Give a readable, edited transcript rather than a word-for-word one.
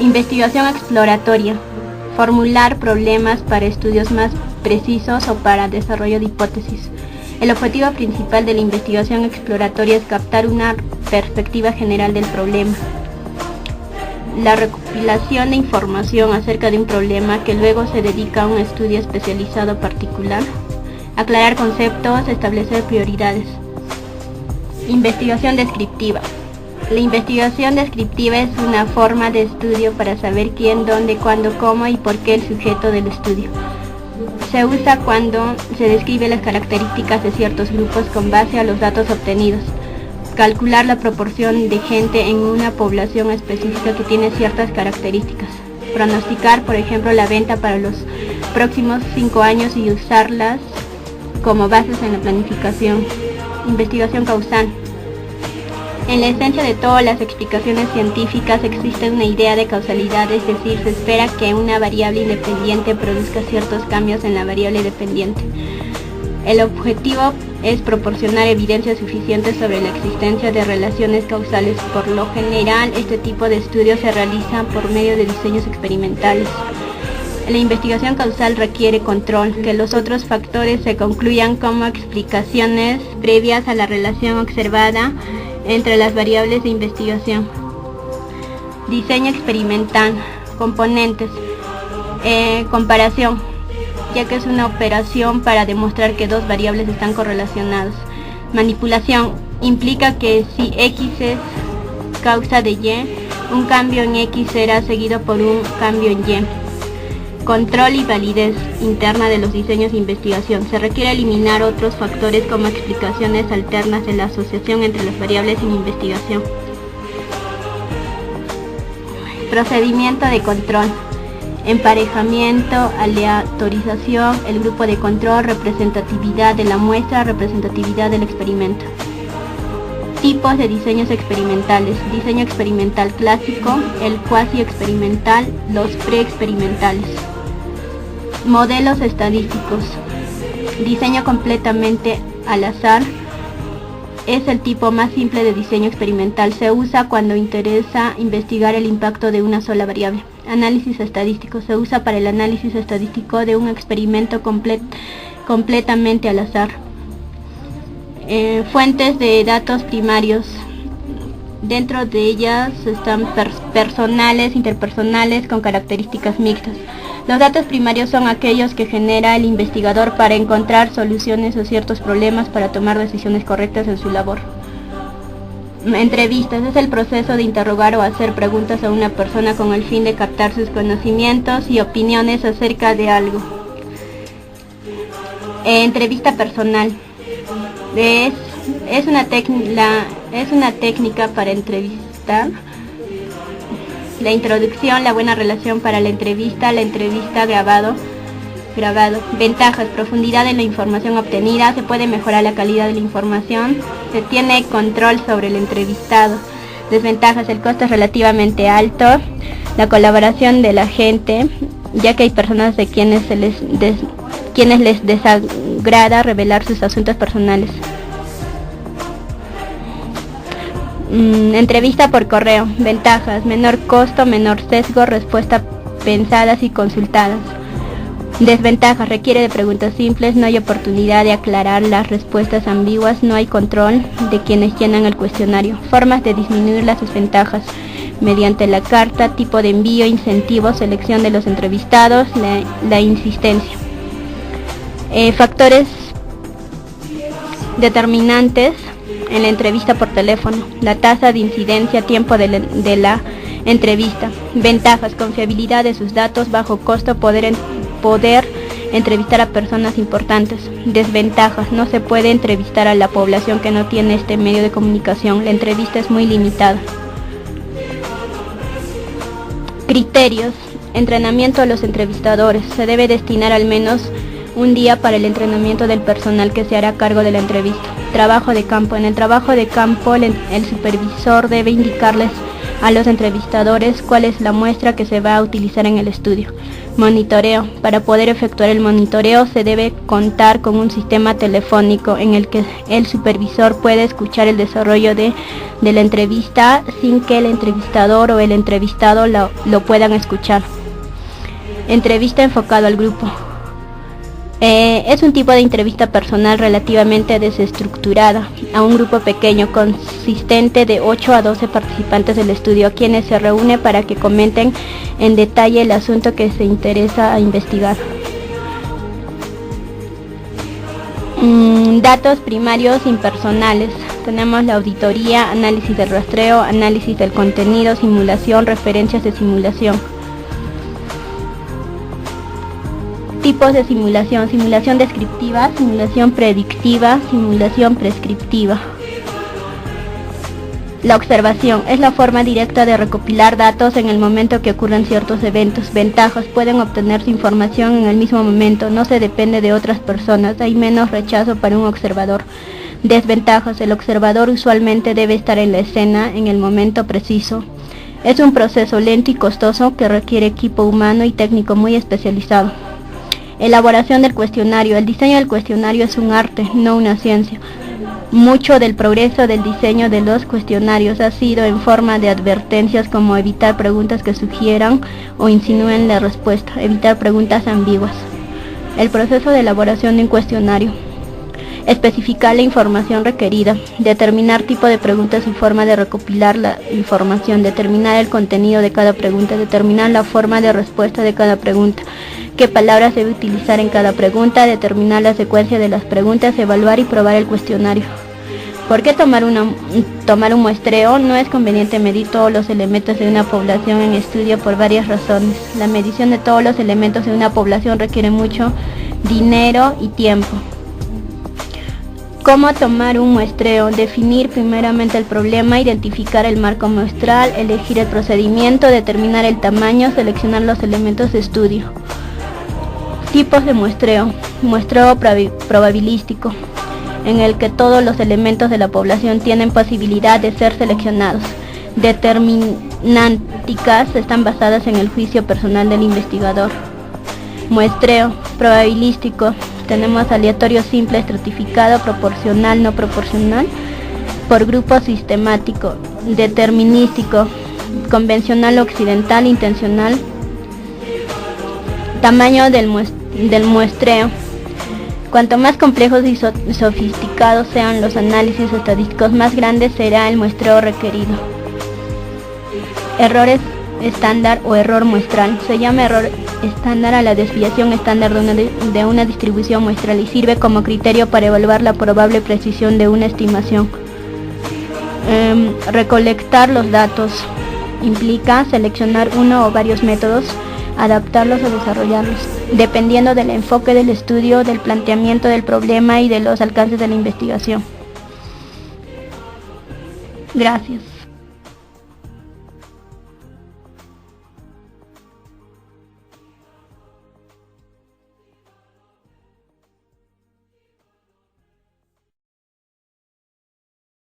Investigación exploratoria. Formular problemas para estudios más precisos o para desarrollo de hipótesis. El objetivo principal de la investigación exploratoria es captar una perspectiva general del problema. La recopilación de información acerca de un problema que luego se dedica a un estudio especializado particular. Aclarar conceptos, establecer prioridades. Investigación descriptiva. La investigación descriptiva es una forma de estudio para saber quién, dónde, cuándo, cómo y por qué el sujeto del estudio. Se usa cuando se describe las características de ciertos grupos con base a los datos obtenidos. Calcular la proporción de gente en una población específica que tiene ciertas características. Pronosticar, por ejemplo, la venta para los próximos 5 años y usarlas como bases en la planificación. Investigación causal. En la esencia de todas las explicaciones científicas existe una idea de causalidad, es decir, se espera que una variable independiente produzca ciertos cambios en la variable dependiente. El objetivo es proporcionar evidencia suficiente sobre la existencia de relaciones causales. Por lo general, este tipo de estudios se realizan por medio de diseños experimentales. La investigación causal requiere control, que los otros factores se concluyan como explicaciones previas a la relación observada entre las variables de investigación. Diseño experimental. Componentes. Comparación, ya que es una operación para demostrar que dos variables están correlacionadas. Manipulación. Implica que si X es causa de Y, un cambio en X será seguido por un cambio en Y. Control y validez interna de los diseños de investigación. Se requiere eliminar otros factores como explicaciones alternas de la asociación entre las variables en investigación. Procedimiento de control. Emparejamiento, aleatorización, el grupo de control, representatividad de la muestra, representatividad del experimento. Tipos de diseños experimentales. Diseño experimental clásico, el cuasi experimental, los preexperimentales. Modelos estadísticos. Diseño completamente al azar. Es el tipo más simple de diseño experimental. Se usa cuando interesa investigar el impacto de una sola variable. Análisis estadístico. Se usa para el análisis estadístico de un experimento completamente al azar. Fuentes de datos primarios. Dentro de ellas están personales, interpersonales con características mixtas. Los datos primarios son aquellos que genera el investigador para encontrar soluciones a ciertos problemas para tomar decisiones correctas en su labor. Entrevistas. Es el proceso de interrogar o hacer preguntas a una persona con el fin de captar sus conocimientos y opiniones acerca de algo. Entrevista personal. Es una técnica para entrevistar. La introducción, la buena relación para la entrevista grabado. Ventajas: profundidad en la información obtenida, se puede mejorar la calidad de la información, se tiene control sobre el entrevistado. Desventajas: el costo es relativamente alto, la colaboración de la gente, ya que hay personas de quienes les desagrada revelar sus asuntos personales. Entrevista por correo. Ventajas: menor costo, menor sesgo, respuestas pensadas y consultadas. Desventajas: requiere de preguntas simples, no hay oportunidad de aclarar las respuestas ambiguas, no hay control de quienes llenan el cuestionario. Formas de disminuir las desventajas: mediante la carta, tipo de envío, incentivos, selección de los entrevistados, la insistencia. Factores determinantes en la entrevista por teléfono: la tasa de incidencia, tiempo de la entrevista. Ventajas: confiabilidad de sus datos, bajo costo, poder entrevistar a personas importantes. Desventajas: no se puede entrevistar a la población que no tiene este medio de comunicación, la entrevista es muy limitada. Criterios: entrenamiento de los entrevistadores. Se debe destinar al menos un día para el entrenamiento del personal que se hará cargo de la entrevista. Trabajo de campo. En el trabajo de campo, el supervisor debe indicarles a los entrevistadores cuál es la muestra que se va a utilizar en el estudio. Monitoreo. Para poder efectuar el monitoreo se debe contar con un sistema telefónico en el que el supervisor puede escuchar el desarrollo de la entrevista sin que el entrevistador o el entrevistado lo puedan escuchar. Entrevista enfocado al grupo. Es un tipo de entrevista personal relativamente desestructurada a un grupo pequeño consistente de 8 a 12 participantes del estudio, a quienes se reúne para que comenten en detalle el asunto que se interesa a investigar. Datos primarios impersonales. Tenemos la auditoría, análisis del rastreo, análisis del contenido, simulación, referencias de simulación. Tipos de simulación: simulación descriptiva, simulación predictiva, simulación prescriptiva. La observación es la forma directa de recopilar datos en el momento que ocurren ciertos eventos. Ventajas: pueden obtenerse información en el mismo momento, no se depende de otras personas, hay menos rechazo para un observador. Desventajas: el observador usualmente debe estar en la escena en el momento preciso. Es un proceso lento y costoso que requiere equipo humano y técnico muy especializado. Elaboración del cuestionario. El diseño del cuestionario es un arte, no una ciencia. Mucho del progreso del diseño de los cuestionarios ha sido en forma de advertencias como evitar preguntas que sugieran o insinúen la respuesta, evitar preguntas ambiguas. El proceso de elaboración de un cuestionario. Especificar la información requerida, determinar tipo de preguntas y forma de recopilar la información, determinar el contenido de cada pregunta, determinar la forma de respuesta de cada pregunta, qué palabras debe utilizar en cada pregunta, determinar la secuencia de las preguntas, evaluar y probar el cuestionario. ¿Por qué tomar un muestreo? No es conveniente medir todos los elementos de una población en estudio por varias razones. La medición de todos los elementos de una población requiere mucho dinero y tiempo. ¿Cómo tomar un muestreo? Definir primeramente el problema, identificar el marco muestral, elegir el procedimiento, determinar el tamaño, seleccionar los elementos de estudio. Tipos de muestreo. Muestreo probabilístico, en el que todos los elementos de la población tienen posibilidad de ser seleccionados. Determinánticas están basadas en el juicio personal del investigador. Muestreo probabilístico. Tenemos aleatorio simple, estratificado, proporcional, no proporcional, por grupo sistemático, determinístico, convencional, occidental, intencional. Tamaño del muestreo. Cuanto más complejos y sofisticados sean los análisis estadísticos, más grande será el muestreo requerido. Errores estándar o error muestral. Se llama error estándar a la desviación estándar de una distribución muestral y sirve como criterio para evaluar la probable precisión de una estimación. Recolectar los datos implica seleccionar uno o varios métodos, adaptarlos o desarrollarlos, dependiendo del enfoque del estudio, del planteamiento del problema y de los alcances de la investigación. Gracias.